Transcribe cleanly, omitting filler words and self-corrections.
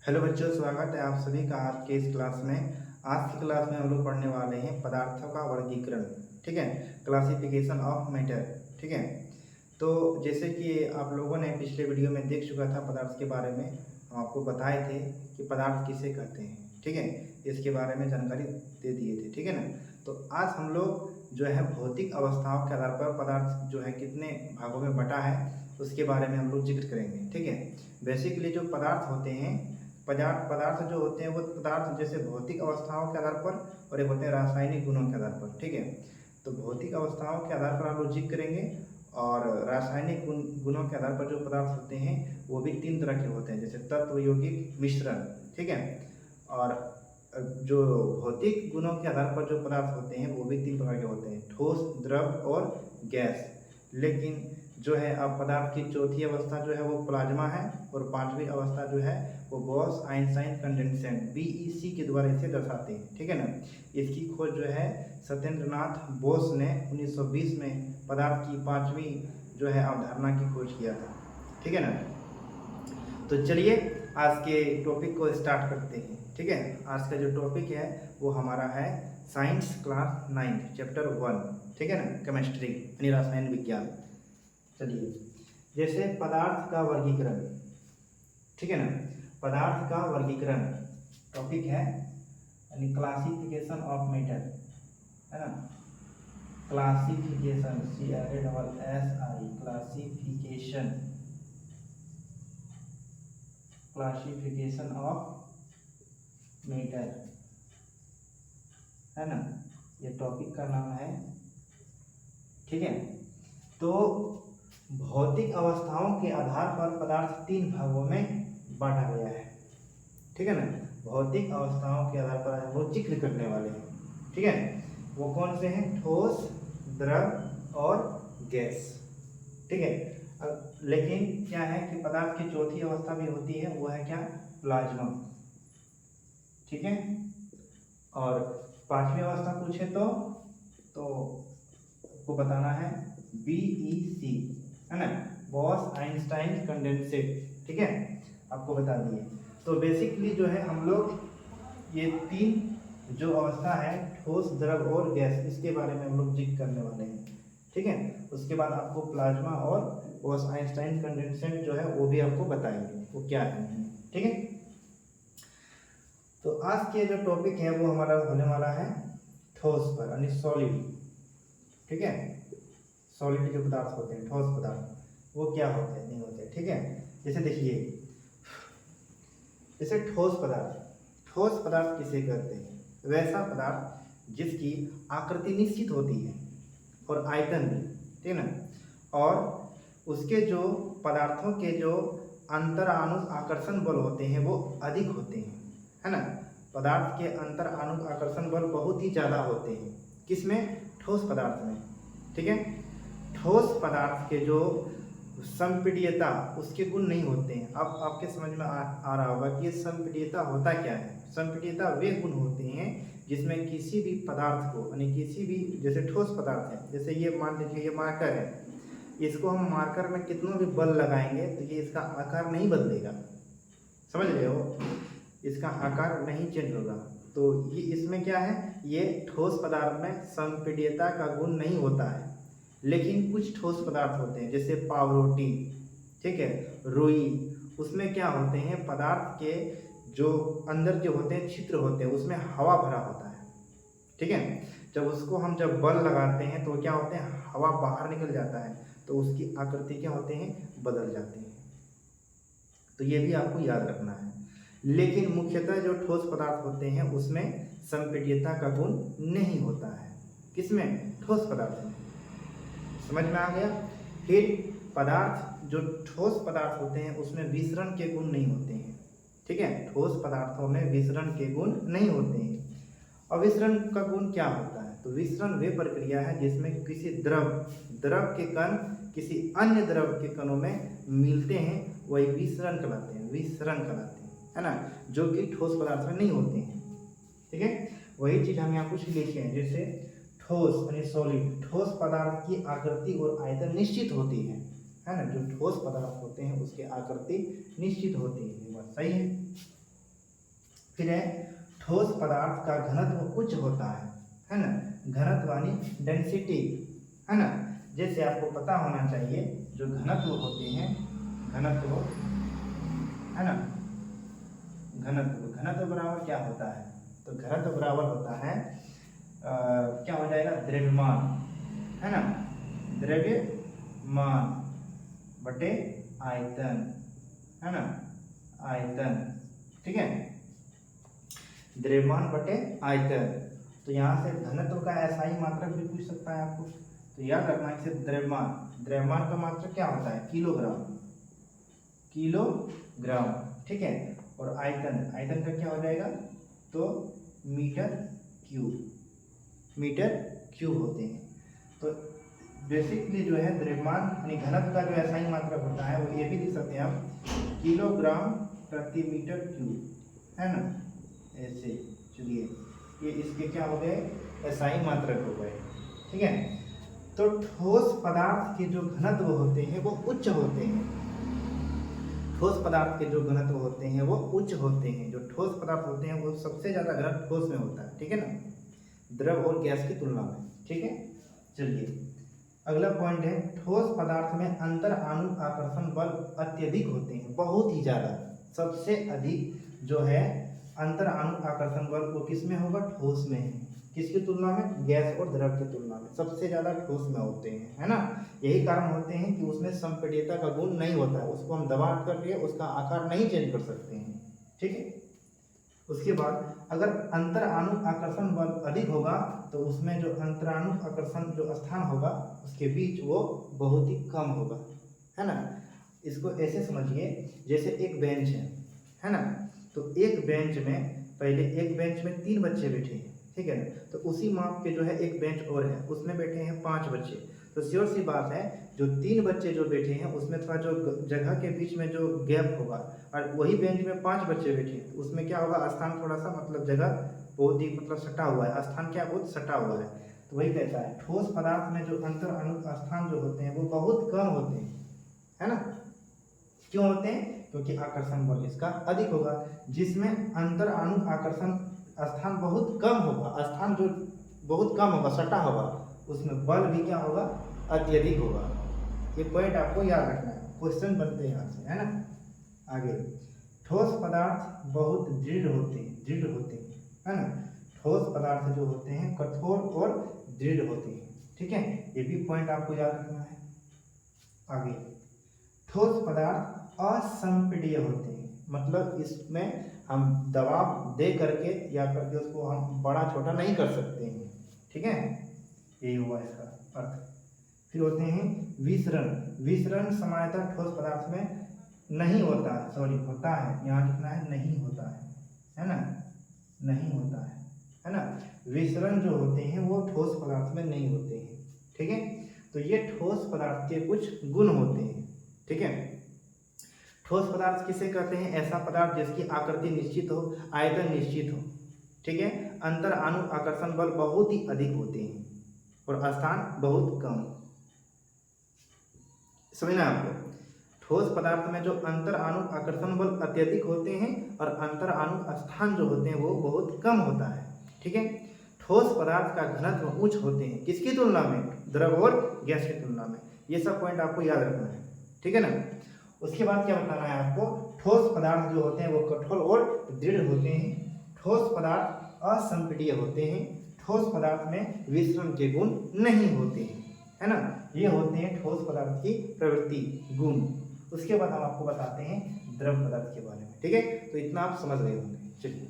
Hello बच्चों, स्वागत है आप सभी का आज के इस क्लास में। आज की क्लास में हम लोग पढ़ने वाले हैं पदार्थों का वर्गीकरण। ठीक है, क्लासिफिकेशन ऑफ मैटर। ठीक है, तो जैसे कि आप लोगों ने पिछले वीडियो में देख चुका था पदार्थ के बारे में, हम आपको बताए थे कि पदार्थ किसे कहते हैं। ठीक है, इसके बारे में जानकारी दे दिए थे। ठीक है ना, तो आज हम लोग जो है भौतिक अवस्थाओं के आधार पर पदार्थ जो है कितने भागों में बटा है उसके बारे में हम लोग जिक्र करेंगे। ठीक है, बेसिकली जो पदार्थ होते हैं, पदार्थ जो होते हैं वो पदार्थ जैसे भौतिक अवस्थाओं के आधार पर और एक होते हैं रासायनिक गुणों के आधार पर। ठीक है, तो भौतिक अवस्थाओं के आधार पर हम लोग जिक्र करेंगे और रासायनिक गुणों के आधार पर जो पदार्थ होते हैं वो भी तीन तरह के होते हैं, जैसे तत्व, यौगिक, मिश्रण। ठीक है, और जो भौतिक गुणों के आधार पर जो पदार्थ होते हैं वो भी तीन प्रकार के होते हैं, ठोस, द्रव और गैस। लेकिन जो है अब पदार्थ की चौथी अवस्था जो है वो प्लाज्मा है और पांचवी अवस्था जो है वो गॉस आइंस्टाइन कंडेंसेट बीईसी के द्वारा इसे दर्शाते हैं। ठीक है ना, इसकी खोज जो है सत्येंद्रनाथ बोस ने 1920 में पदार्थ की पांचवी जो है अवधारणा की खोज किया था। ठीक है ना, तो चलिए आज के टॉपिक को स्टार्ट करते हैं। ठीक है, आज का जो टॉपिक है वो हमारा है साइंस क्लास 9 चैप्टर 1। ठीक है ना, केमिस्ट्री यानी रसायन विज्ञान। चलिए, जैसे पदार्थ का वर्गीकरण। ठीक है ना, पदार्थ का वर्गीकरण टॉपिक है यानी क्लासिफिकेशन ऑफ मैटर, है ना। Classification CLASSI classification of matter, है ना, ये टॉपिक का नाम है। ठीक है, तो भौतिक अवस्थाओं के आधार पर पदार्थ तीन भागों में बांटा गया है। ठीक है ना, भौतिक अवस्थाओं के आधार पर वो जिक्र करने वाले हैं। ठीक है, वो कौन से हैं? ठोस, द्रव और गैस। ठीक है, लेकिन क्या है कि पदार्थ की चौथी अवस्था भी होती है, वो है क्या? प्लाज्मा। ठीक है, और पांचवी अवस्था पूछे तो आपको बताना है बीईसी, है ना, बॉस आइंस्टाइन कंडेंसेट। ठीक है, आपको बता दिए। तो बेसिकली जो है हम लोग ये तीन जो अवस्था है ठोस, द्रव और गैस, इसके बारे में हम लोग जिक्र करने वाले हैं। ठीक है, उसके बाद आपको प्लाज्मा और बॉस आइंस्टाइन कंडेंसेट जो है वो भी आपको बताएंगे वो क्या है। ठीक है, तो आज के जो टॉपिक है वो हमारा होने वाला है ठोस पर यानी सॉलिड। ठीक है, सॉलिड जो पदार्थ होते हैं, ठोस पदार्थ, वो क्या होते हैं, नहीं होते। ठीक है, जैसे देखिए, जैसे ठोस पदार्थ किसे कहते हैं? वैसा पदार्थ जिसकी आकृति निश्चित होती है और आयतन भी। ठीक है ना, और उसके जो पदार्थों के जो अंतरानुस आकर्षण बल होते हैं वो अधिक होते हैं, है ना। पदार्थ के अंतरानुस आकर्षण बल बहुत ही ज़्यादा होते हैं, किसमें? ठोस पदार्थ में। ठीक है, ठोस पदार्थ के जो संपीड्यता, उसके गुण नहीं होते हैं। अब आपके समझ में आ रहा होगा कि संपीड्यता होता क्या है। संपीड्यता वे गुण होते हैं जिसमें किसी भी पदार्थ को यानी किसी भी, जैसे ठोस पदार्थ है, जैसे ये मान लीजिए ये मार्कर है, इसको हम मार्कर में कितना भी बल लगाएंगे तो ये इसका आकार नहीं बदलेगा। समझ रहे हो, इसका आकार नहीं चेंज होगा। तो ये इसमें क्या है, ये ठोस पदार्थ में संपीड्यता का गुण नहीं होता है। लेकिन कुछ ठोस पदार्थ होते हैं जैसे पावरोटी, ठीक है, रुई, उसमें क्या होते हैं, पदार्थ के जो अंदर जो होते हैं छिद्र होते हैं उसमें हवा भरा होता है। ठीक है, जब उसको हम जब बल लगाते हैं तो क्या होते हैं, हवा बाहर निकल जाता है, तो उसकी आकृति क्या होते हैं, बदल जाते हैं। तो ये भी आपको याद रखना है। लेकिन मुख्यतः जो ठोस पदार्थ होते हैं उसमें संपीड्यता का गुण नहीं होता है। किसमें? ठोस पदार्थ में। समझ में आ गया। फिर पदार्थ जो ठोस पदार्थ होते हैं उसमें विसरण के गुण नहीं होते हैं। ठीक है, ठोस पदार्थों में विसरण के गुण नहीं होते हैं। अविसरण का गुण क्या होता है? तो विसरण वे प्रक्रिया है जिसमें किसी द्रव के कण किसी अन्य द्रव के कणों में मिलते हैं, वही विसरण कहलाते हैं, है ना, जो कि ठोस पदार्थ में नहीं होते हैं। ठीक है, वही चीज हम यहाँ कुछ लिखे हैं, जैसे ठोस यानी सॉलिड, ठोस पदार्थ की आकृति और आयतन निश्चित होती है ना। जो ठोस पदार्थ होते हैं उसकी आकृति निश्चित होती है, बात सही है। फिर है ठोस पदार्थ का घनत्व उच्च होता है ना, घनत्व यानी डेंसिटी, है ना। जैसे आपको पता होना चाहिए जो घनत्व होते हैं, घनत्व, है ना, घनत्व बराबर क्या होता है, तो घनत्व बराबर होता है क्या हो जाएगा, द्रव्यमान, है ना, द्रव्यमान बटे आयतन, है ना, आयतन, ठीक है, द्रव्यमान बटे आयतन। तो यहाँ से घनत्व का ऐसा ही मात्रक भी पूछ सकता है आपको, तो याद रखना इसे द्रव्यमान का मात्रक क्या होता है, किलोग्राम, ठीक है। और आयतन का क्या हो जाएगा, तो मीटर क्यूब होते हैं। तो बेसिकली जो है द्रव्यमान यानी घनत्व का जो ऐसा ही मात्रक होता है वो ये भी लिख सकते हैं आप, किलोग्राम प्रति मीटर क्यूब, है ना, ऐसे। चलिए ये इसके क्या हो गए, ऐसा ही मात्रक हो गए, ठीक है। तो ठोस पदार्थ के जो घनत्व होते हैं वो उच्च होते हैं, ठोस पदार्थ के जो घनत्व होते हैं वो उच्च होते हैं। जो ठोस पदार्थ होते हैं वो सबसे ज़्यादा घनत्व ठोस में होता है, ठीक है ना, द्रव और गैस की तुलना में, ठीक है। चलिए अगला पॉइंट है, ठोस पदार्थ में अंतर आणु आकर्षण बल अत्यधिक होते हैं, बहुत ही ज़्यादा, सबसे अधिक जो है अंतर आणु आकर्षण बल वो किस में होगा, ठोस में है। किसकी तुलना में, गैस और द्रव की तुलना में सबसे ज़्यादा ठोस में होते हैं, है ना। यही कारण होते हैं कि उसमें संपीड्यता का गुण नहीं होता है, उसको हम दबा करके उसका आकार नहीं चेंज कर सकते हैं, ठीक है। उसके बाद अगर अंतर आणु आकर्षण बल अधिक होगा तो उसमें जो अंतराणु आकर्षण जो स्थान होगा उसके बीच वो बहुत ही कम होगा, है ना। इसको ऐसे समझिए जैसे एक बेंच है ना, तो एक बेंच में पहले एक बेंच में 3 बच्चे बैठे हैं, ठीक है ना, तो उसी माप के जो है एक बेंच और है उसमें बैठे हैं 5 बच्चे। तो श्योर सी बात है जो 3 बच्चे जो बैठे हैं उसमें थोड़ा जो जगह के बीच में जो गैप होगा, और वही बेंच में 5 बच्चे बैठे हैं तो उसमें क्या होगा, स्थान थोड़ा सा मतलब जगह बहुत ही मतलब सटा हुआ है, स्थान क्या बहुत सटा हुआ है। तो वही कहता है ठोस पदार्थ में जो अंतर अणु स्थान जो होते हैं वो बहुत कम होते हैं, है ना। क्यों होते हैं, क्योंकि आकर्षण बल इसका अधिक होगा। जिसमें अंतर अणु आकर्षण स्थान बहुत कम होगा, स्थान जो बहुत कम होगा, सटा होगा, उसमें बल भी क्या होगा, अत्यधिक होगा। ये पॉइंट आपको याद रखना है, क्वेश्चन बनते हैं यहाँ से, है ना। आगे ठोस पदार्थ बहुत दृढ़ होते हैं, है ना। ठोस पदार्थ जो होते हैं कठोर और दृढ़ होते हैं, ठीक है, ये भी पॉइंट आपको याद रखना है। आगे ठोस पदार्थ असंपीड्य होते हैं, मतलब इसमें हम दबाव दे करके या करके उसको हम बड़ा छोटा नहीं कर सकते हैं, ठीक है, यही हुआ इसका अर्थ। फिर होते हैं विसरण सामान्यतः ठोस पदार्थ में नहीं होता है, सॉरी होता है, यहाँ लिखना है नहीं होता है ना, नहीं होता है ना। विसरण जो होते हैं वो ठोस पदार्थ में नहीं होते हैं, ठीक है। तो ये ठोस पदार्थ के कुछ गुण होते हैं, ठीक है। ठोस पदार्थ किसे कहते हैं, ऐसा पदार्थ जिसकी आकृति निश्चित हो, आयतन निश्चित हो, ठीक है, अंतर अणु आकर्षण बल बहुत ही अधिक होते हैं और स्थान बहुत कम। समझना आपको, ठोस पदार्थ में जो अंतर अणु आकर्षण बल अत्यधिक होते हैं और अंतर अणु स्थान जो होते हैं वो बहुत कम होता है, ठीक है। ठोस पदार्थ का घनत्व उच्च होते हैं, किसकी तुलना में, द्रव और गैस की तुलना में। ये सब पॉइंट आपको याद रखना है, ठीक है ना। उसके बाद क्या बताना है आपको, ठोस पदार्थ जो होते हैं वो कठोर और दृढ़ होते हैं, ठोस पदार्थ असंपीड्य होते हैं, ठोस पदार्थ में विसरण के गुण नहीं होते हैं, है ना। ये होते हैं ठोस पदार्थ की प्रवृत्ति गुण। उसके बाद हम आपको बताते हैं द्रव पदार्थ के बारे में, ठीक है। तो इतना आप समझ गए होंगे, चलिए।